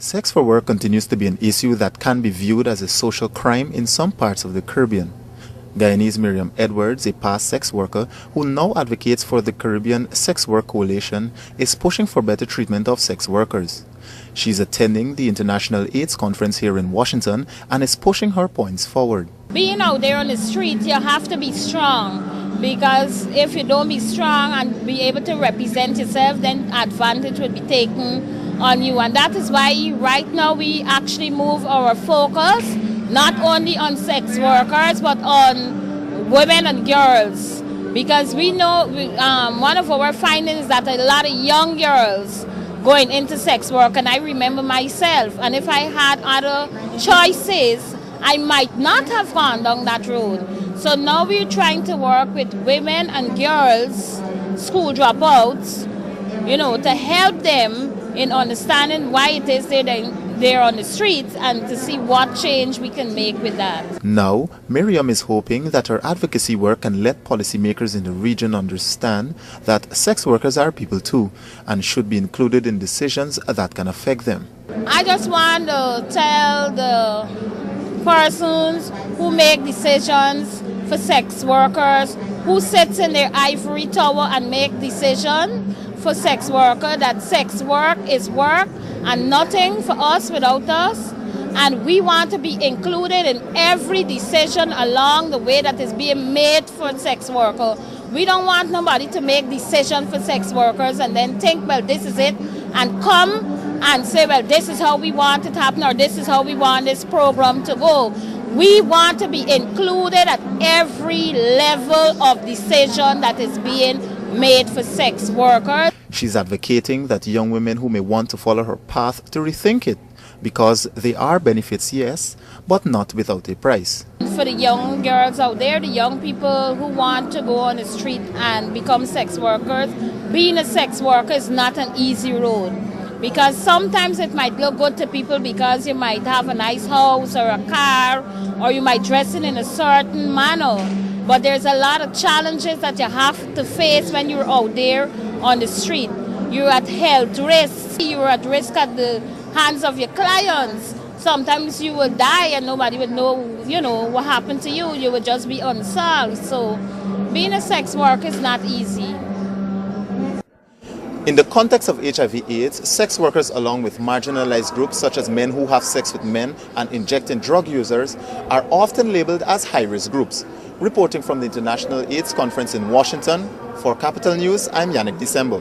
Sex for work continues to be an issue that can be viewed as a social crime in some parts of the Caribbean. Guyanese Miriam Edwards, a past sex worker who now advocates for the Caribbean Sex Work Coalition, is pushing for better treatment of sex workers. She's attending the International AIDS Conference here in Washington and is pushing her points forward. Being out there on the street, you have to be strong, because if you don't be strong and be able to represent yourself, then advantage will be taken on you. And that is why right now we actually move our focus not only on sex workers but on women and girls, because we know one of our findings is that a lot of young girls going into sex work, and I remember myself, and if I had other choices I might not have gone down that road. So now we're trying to work with women and girls, school dropouts, to help them in understanding why it is they're on the streets and to see what change we can make with that. Now, Miriam is hoping that her advocacy work can let policymakers in the region understand that sex workers are people too and should be included in decisions that can affect them. I just want to tell the persons who make decisions for sex workers, who sits in their ivory tower and make decisions for sex worker, that sex work is work and nothing for us without us, and we want to be included in every decision along the way that is being made for sex worker. We don't want nobody to make decisions for sex workers and then think, well, this is it, and come and say, well, this is how we want it to happen, or this is how we want this program to go. We want to be included at every level of decision that is being made for sex workers. She's advocating that young women who may want to follow her path to rethink it, because there are benefits, yes, but not without a price. For the young girls out there, the young people who want to go on the street and become sex workers, being a sex worker is not an easy road. Because sometimes it might look good to people because you might have a nice house or a car, or you might dress it in a certain manner. But there's a lot of challenges that you have to face when you're out there on the street. You're at health risk. You're at risk at the hands of your clients. Sometimes you will die and nobody would know, what happened to you. You would just be unsolved. So being a sex worker is not easy. In the context of HIV/AIDS, sex workers, along with marginalized groups such as men who have sex with men and injecting drug users, are often labeled as high-risk groups. Reporting from the International AIDS Conference in Washington, for Capital News, I'm Yannick December.